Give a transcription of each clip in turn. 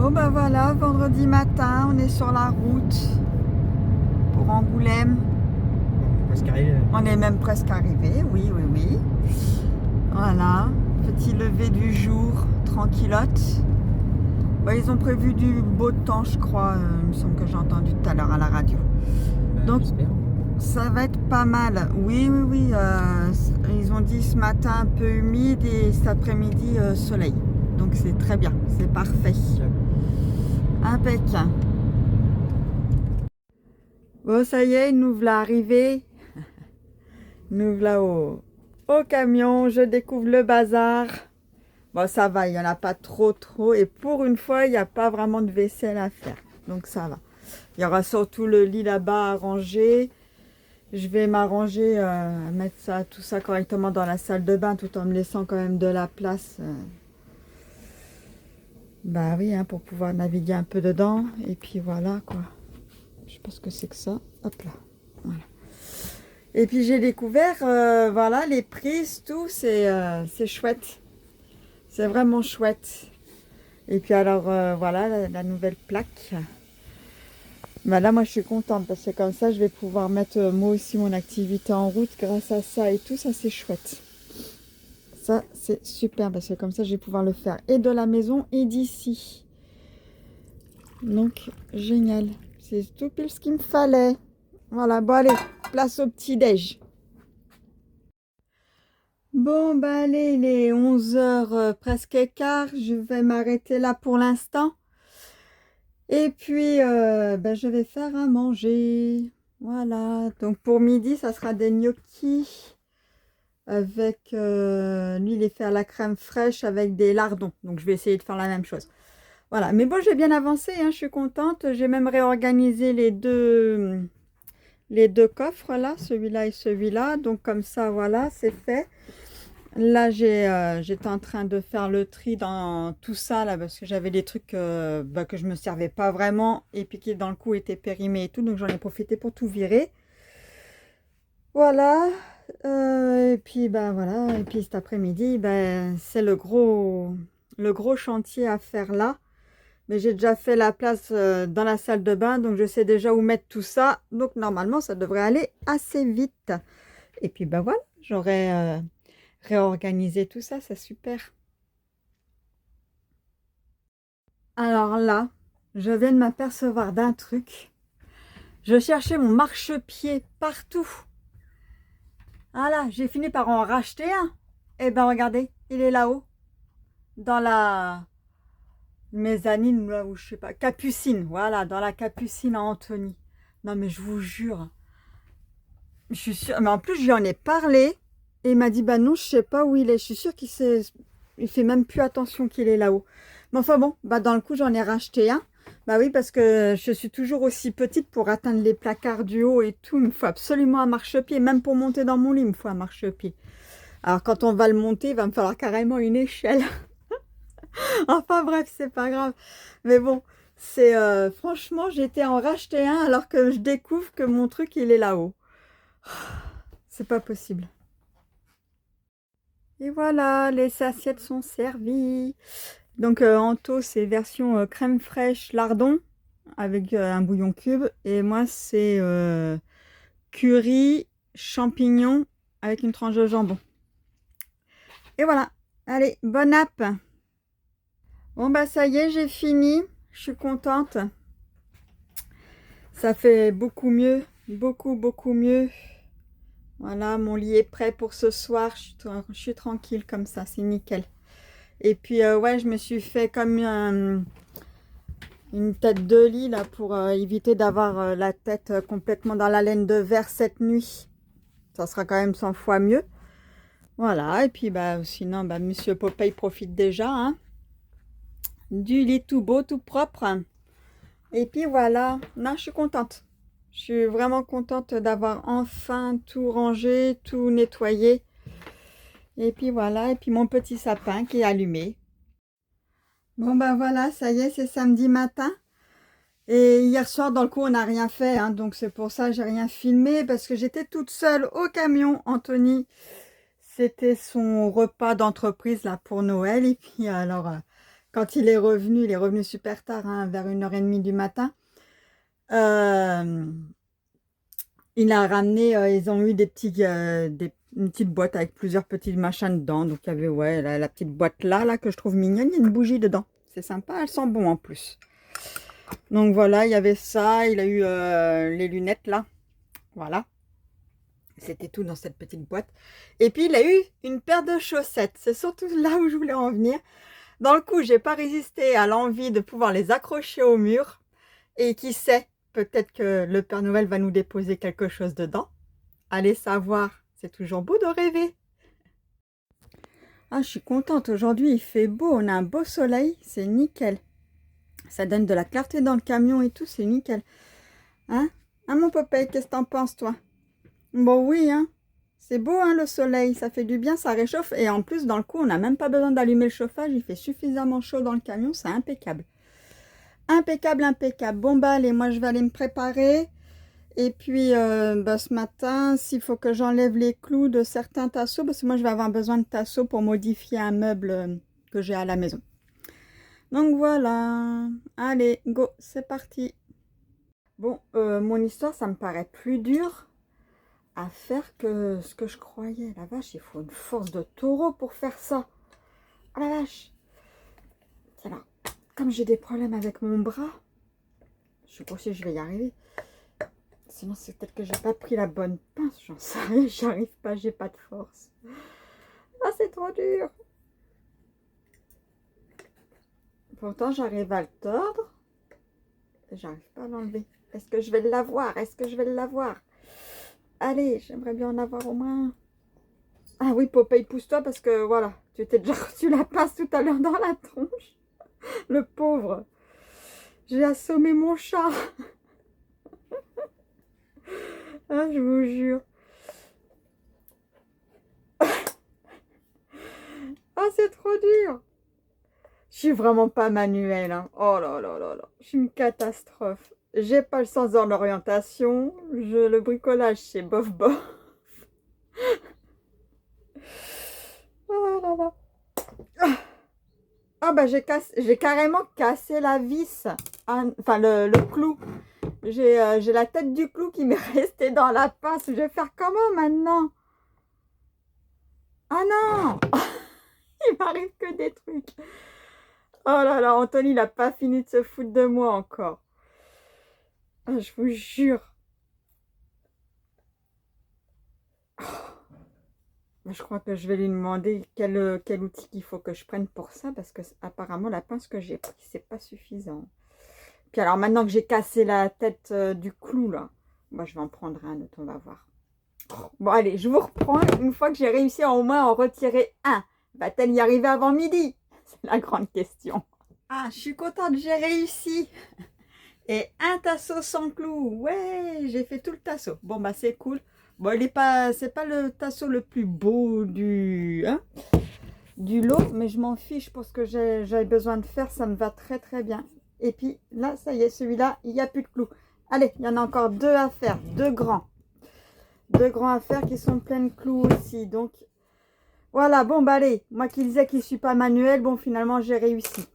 Bon bah voilà, vendredi matin, on est sur la route pour Angoulême. On est presque arrivé. On est même presque arrivé, oui, oui, oui. Voilà, petit lever du jour, tranquillote. Bah, ils ont prévu du beau temps, je crois, il me semble que j'ai entendu tout à l'heure à la radio. Donc, J'espère. ça va être pas mal. Oui, oui, oui, ils ont dit ce matin un peu humide et cet après-midi soleil. Donc c'est très bien, c'est parfait. Impec. Bon, ça y est, nous voilà arrivés. Nous voilà au camion. Je découvre le bazar. Bon, ça va, il n'y en a pas trop. Et pour une fois, il n'y a pas vraiment de vaisselle à faire. Donc ça va. Il y aura surtout le lit là-bas à ranger. Je vais m'arranger à mettre ça, tout ça correctement dans la salle de bain tout en me laissant quand même de la place. Bah oui, hein, pour pouvoir naviguer un peu dedans. Et puis voilà quoi. Je sais pas ce que c'est que ça. Hop là. Voilà. Et puis j'ai découvert, voilà, les prises, tout, c'est chouette. C'est vraiment chouette. Et puis alors, voilà, la nouvelle plaque. Bah là, moi, je suis contente parce que comme ça, je vais pouvoir mettre moi aussi mon activité en route grâce à ça et tout. Ça, c'est chouette. Ça, c'est super parce que comme ça, je vais pouvoir le faire et de la maison et d'ici. Donc, génial. C'est tout pile ce qu'il me fallait. Voilà, bon allez, place au petit-déj. Bon, bah allez, il est 11h presque quart. Je vais m'arrêter là pour l'instant. Et puis, bah, je vais faire à manger. Voilà. Donc, pour midi, ça sera des gnocchis avec... lui, il est fait à la crème fraîche avec des lardons. Donc, je vais essayer de faire la même chose. Voilà. Mais bon, j'ai bien avancé, hein, je suis contente. J'ai même réorganisé les deux coffres, là, celui-là et celui-là. Donc, comme ça, voilà, c'est fait. Là, j'étais en train de faire le tri dans tout ça, là, parce que j'avais des trucs bah, que je me servais pas vraiment, et puis qui, dans le coup, étaient périmés et tout, donc j'en ai profité pour tout virer. Voilà. Et puis, bah, voilà. Et puis, cet après-midi, ben, c'est le gros chantier à faire là. Mais j'ai déjà fait la place dans la salle de bain, donc je sais déjà où mettre tout ça. Donc, normalement, ça devrait aller assez vite. Et puis, ben voilà, j'aurai réorganisé tout ça, c'est super. Alors là, je viens de m'apercevoir d'un truc. Je cherchais mon marchepied partout. Ah là, j'ai fini par en racheter un. Eh ben regardez, il est là-haut, dans la mezzanine, là où je sais pas, capucine, voilà, dans la capucine à Anthony. Non mais je vous jure, je suis sûre, mais en plus j'en ai parlé et il m'a dit bah non, je sais pas où il est. Je suis sûre il fait même plus attention qu'il est là-haut. Mais enfin bon, bah dans le coup j'en ai racheté un. Bah oui, parce que je suis toujours aussi petite pour atteindre les placards du haut et tout. Il me faut absolument un marchepied. Même pour monter dans mon lit, il me faut un marchepied. Alors quand on va le monter, il va me falloir carrément une échelle. Enfin bref, c'est pas grave. Mais bon, c'est franchement, j'étais en racheter un alors que je découvre que mon truc, il est là-haut. C'est pas possible. Et voilà, les assiettes sont servies. Donc Anto, c'est version crème fraîche lardon avec un bouillon cube. Et moi, c'est curry, champignons avec une tranche de jambon. Et voilà. Allez, bonne app. Bon bah ça y est, j'ai fini. Je suis contente. Ça fait beaucoup mieux. Beaucoup mieux. Voilà, mon lit est prêt pour ce soir. Je suis tranquille comme ça, c'est nickel. Et puis ouais, je me suis fait comme une tête de lit là pour éviter d'avoir la tête complètement dans la laine de verre cette nuit. Ça sera quand même 100 fois mieux. Voilà, et puis bah sinon bah Monsieur Popeye profite déjà hein, du lit tout beau, tout propre. Et puis voilà, non, je suis contente. Je suis vraiment contente d'avoir enfin tout rangé, tout nettoyé. Et puis voilà, et puis mon petit sapin qui est allumé. Bon ben voilà, ça y est, c'est samedi matin. Et hier soir, dans le coup, on n'a rien fait, hein, donc c'est pour ça que j'ai rien filmé, parce que j'étais toute seule au camion. Anthony, c'était son repas d'entreprise là pour Noël, et puis alors, quand il est revenu super tard, hein, vers 1h30 du matin. Il a ramené, ils ont eu une petite boîte avec plusieurs petits machins dedans. Donc il y avait ouais, la petite boîte là que je trouve mignonne. Il y a une bougie dedans. C'est sympa, elle sent bon en plus. Donc voilà, il y avait ça. Il a eu les lunettes là. Voilà. C'était tout dans cette petite boîte. Et puis il a eu une paire de chaussettes. C'est surtout là où je voulais en venir. Dans le coup, j'ai pas résisté à l'envie de pouvoir les accrocher au mur. Et qui sait, peut-être que le Père Noël va nous déposer quelque chose dedans. Allez savoir, c'est toujours beau de rêver. Ah, je suis contente. Aujourd'hui, il fait beau. On a un beau soleil. C'est nickel. Ça donne de la clarté dans le camion et tout. C'est nickel. Hein? Hein, mon Popeye, qu'est-ce que t'en penses, toi? Bon, oui, hein. C'est beau, hein, le soleil. Ça fait du bien, ça réchauffe. Et en plus, dans le coup, on n'a même pas besoin d'allumer le chauffage. Il fait suffisamment chaud dans le camion. C'est impeccable. Impeccable, impeccable. Bon, bah, allez, moi, je vais aller me préparer. Et puis, ce matin, s'il faut que j'enlève les clous de certains tasseaux, parce que moi, je vais avoir besoin de tasseaux pour modifier un meuble que j'ai à la maison. Donc, voilà. Allez, go, c'est parti. Bon, mon histoire, ça me paraît plus dur à faire que ce que je croyais. La vache, il faut une force de taureau pour faire ça. Oh la vache. Alors, comme j'ai des problèmes avec mon bras, je sais pas si je vais y arriver. Sinon, c'est peut-être que j'ai pas pris la bonne pince. J'en sais rien, j'y arrive pas, j'ai pas de force. Ah, c'est trop dur. Pourtant, j'arrive à le tordre. J'arrive pas à l'enlever. Est-ce que je vais l'avoir? Est-ce que je vais l'avoir? Allez, j'aimerais bien en avoir au moins. Ah oui, Popeye, pousse-toi parce que voilà, tu t'es déjà reçu la pince tout à l'heure dans la tronche. Le pauvre. J'ai assommé mon chat. Ah, je vous jure. Ah, c'est trop dur. Je suis vraiment pas manuelle, hein. Oh là là là là. Je suis une catastrophe. J'ai pas le sens dans l'orientation. Le bricolage, c'est bof bof. Oh là là. Ah bah j'ai carrément cassé la vis. Enfin le clou. J'ai la tête du clou qui m'est restée dans la pince. Je vais faire comment maintenant? Ah non. Il m'arrive que des trucs. Oh là là, Anthony, il n'a pas fini de se foutre de moi encore. Ah, je vous jure. Oh. Je crois que je vais lui demander quel outil il faut que je prenne pour ça, parce que apparemment la pince que j'ai prise, c'est pas suffisant. Puis alors maintenant que j'ai cassé la tête du clou là, moi je vais en prendre un autre, on va voir. Bon allez, je vous reprends une fois que j'ai réussi à au moins en retirer un. Va-t-elle y arriver avant midi? C'est la grande question. Ah, je suis contente, j'ai réussi. Et un tasseau sans clou. Ouais, j'ai fait tout le tasseau. Bon, bah c'est cool. Bon, c'est pas le tasseau le plus beau du lot, mais je m'en fiche pour ce que j'avais besoin de faire. Ça me va très très bien. Et puis là, ça y est, celui-là, il n'y a plus de clous. Allez, il y en a encore deux à faire, deux grands. Deux grands à faire qui sont pleins de clous aussi. Donc, voilà, bon, bah allez, moi qui disais qu'il ne suis pas manuel, bon, finalement, j'ai réussi.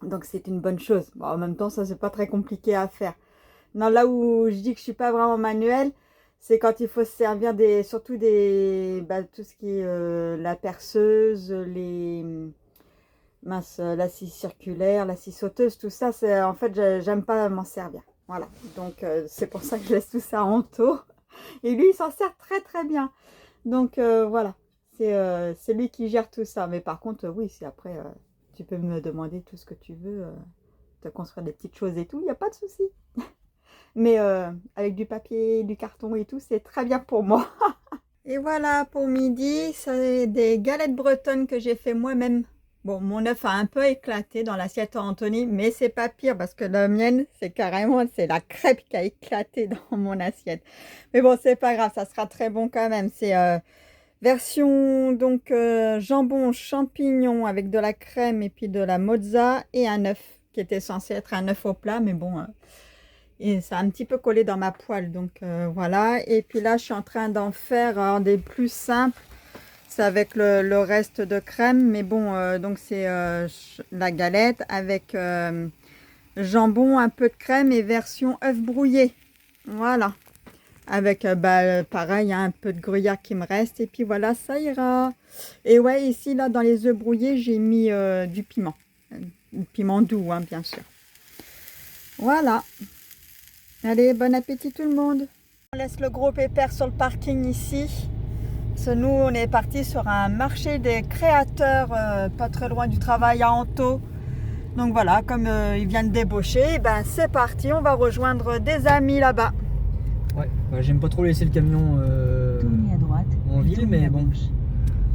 Donc, c'est une bonne chose. Bon, en même temps, ça, c'est pas très compliqué à faire. Non, là où je dis que je suis pas vraiment manuel, c'est quand il faut se servir surtout tout ce qui est la perceuse, la scie circulaire, la scie sauteuse, tout ça, en fait, j'aime pas m'en servir. Voilà, donc c'est pour ça que je laisse tout ça en taux. Et lui, il s'en sert très très bien. Donc voilà, c'est lui qui gère tout ça. Mais par contre, oui, si après, tu peux me demander tout ce que tu veux, te construire des petites choses et tout, il n'y a pas de souci. Mais avec du papier, du carton et tout, c'est très bien pour moi. Et voilà, pour midi, c'est des galettes bretonnes que j'ai fait moi-même. Bon, mon œuf a un peu éclaté dans l'assiette à Anthony, mais c'est pas pire parce que la mienne, c'est la crêpe qui a éclaté dans mon assiette. Mais bon, c'est pas grave, ça sera très bon quand même. C'est version donc jambon champignon avec de la crème et puis de la mozza et un œuf qui était censé être un œuf au plat, mais bon, et ça a un petit peu collé dans ma poêle, donc voilà. Et puis là, je suis en train d'en faire des plus simples. C'est avec le reste de crème, mais bon, donc c'est la galette avec jambon, un peu de crème et version œuf brouillé. Voilà. Avec, pareil, un peu de gruyère qui me reste. Et puis voilà, ça ira. Et ouais, ici, là, dans les œufs brouillés, j'ai mis du piment. Du piment doux, hein, bien sûr. Voilà. Allez, bon appétit tout le monde. On laisse le gros pépère sur le parking ici. Parce que nous, on est parti sur un marché des créateurs, pas très loin du travail à Anto. Donc voilà, comme ils viennent débaucher, ben c'est parti, on va rejoindre des amis là-bas. Ouais, bah, j'aime pas trop laisser le camion Tournez à droite, en ville, mais bon.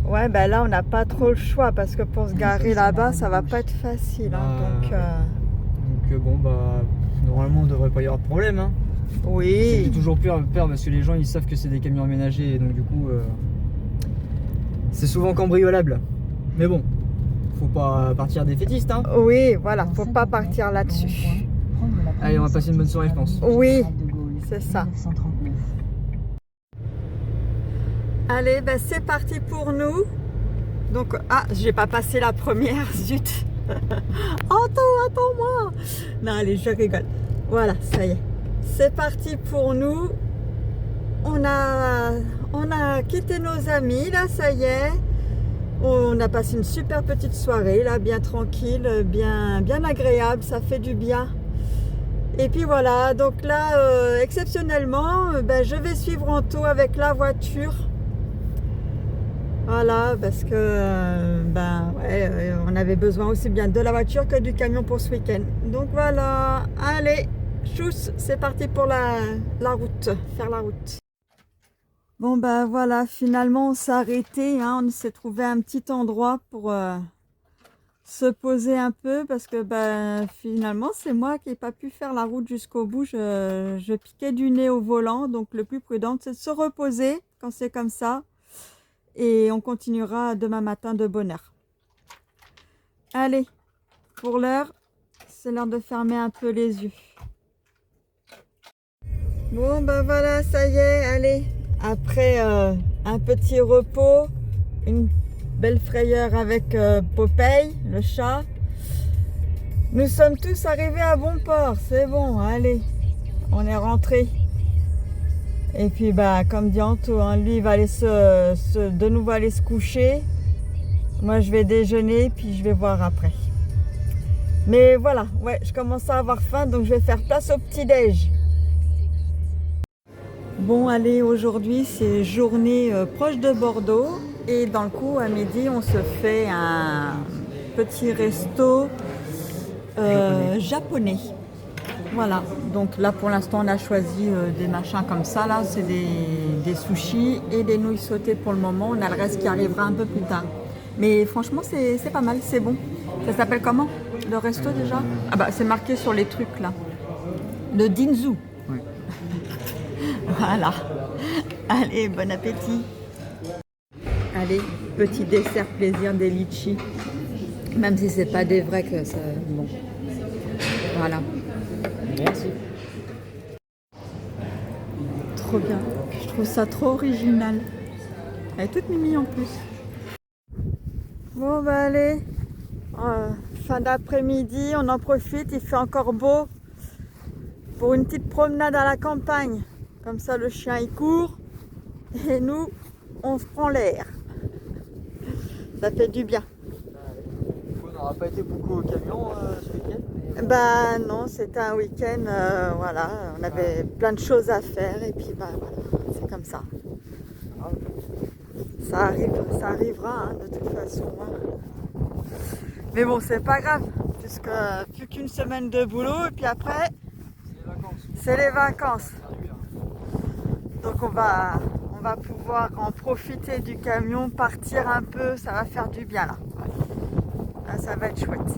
Ouais, ben là, on n'a pas trop le choix parce que pour se garer là-bas, ça va pas être facile. Hein, Donc bon, bah, normalement, on devrait pas y avoir de problème. Hein. oui. J'ai toujours peur parce que les gens, ils savent que c'est des camions aménagés, et donc du coup, c'est souvent cambriolable. Mais bon, faut pas partir défaitiste, hein. Oui, voilà, faut pas partir là-dessus. Allez, on va passer une bonne soirée, je pense. Oui, c'est ça. Allez, ben c'est parti pour nous. Donc, ah, j'ai pas passé la première, zut. Attends-moi. Non, allez, je rigole. Voilà, ça y est. C'est parti pour nous. On a quitté nos amis, là, ça y est. On a passé une super petite soirée, là, bien tranquille, bien agréable, ça fait du bien. Et puis voilà, donc là, exceptionnellement, ben, je vais suivre Anto avec la voiture. Voilà, parce que ben, ouais, on avait besoin aussi bien de la voiture que du camion pour ce week-end. Donc voilà, allez, chousse, c'est parti pour la route, faire la route. Bon ben voilà, finalement on s'est arrêté, hein, on s'est trouvé un petit endroit pour se poser un peu parce que ben, finalement c'est moi qui n'ai pas pu faire la route jusqu'au bout, je piquais du nez au volant, donc le plus prudent c'est de se reposer quand c'est comme ça. Et on continuera demain matin de bonne heure. Allez, pour l'heure, c'est l'heure de fermer un peu les yeux. Bon, ben voilà, ça y est, allez. Après un petit repos, une belle frayeur avec Popeye, le chat. Nous sommes tous arrivés à bon port, c'est bon, allez, on est rentrés. Et puis bah comme dit Anto, hein, lui il va aller de nouveau aller se coucher. Moi je vais déjeuner puis je vais voir après. Mais voilà, ouais, je commence à avoir faim donc je vais faire place au petit-déj. Bon allez, aujourd'hui c'est journée proche de Bordeaux et dans le coup à midi on se fait un petit resto japonais. Voilà, donc là pour l'instant on a choisi des machins comme ça, là c'est des sushis et des nouilles sautées pour le moment, on a le reste qui arrivera un peu plus tard. Mais franchement c'est pas mal, c'est bon. Ça s'appelle comment le resto déjà? Ah bah c'est marqué sur les trucs là. Le Dinzu. Ouais. Voilà. Allez, bon appétit. Allez, petit dessert plaisir des litchis. Même si c'est pas des vrais que ça... Bon. Voilà. Merci. Trop bien. Je trouve ça trop original. Elle est toute mimi en plus. Bon bah allez. Fin d'après-midi, on en profite, il fait encore beau. Pour une petite promenade à la campagne. Comme ça le chien il court. Et nous, on se prend l'air. Ça fait du bien. On n'aura pas été beaucoup au camion ce week-end. Bah non, c'était un week-end, voilà, on avait plein de choses à faire et puis bah voilà, c'est comme ça. Ça arrivera hein, de toute façon. Hein. Mais bon, c'est pas grave, puisque plus qu'une semaine de boulot et puis après, c'est les vacances. Donc on va pouvoir en profiter du camion, partir un peu, ça va faire du bien là. Là, ça va être chouette.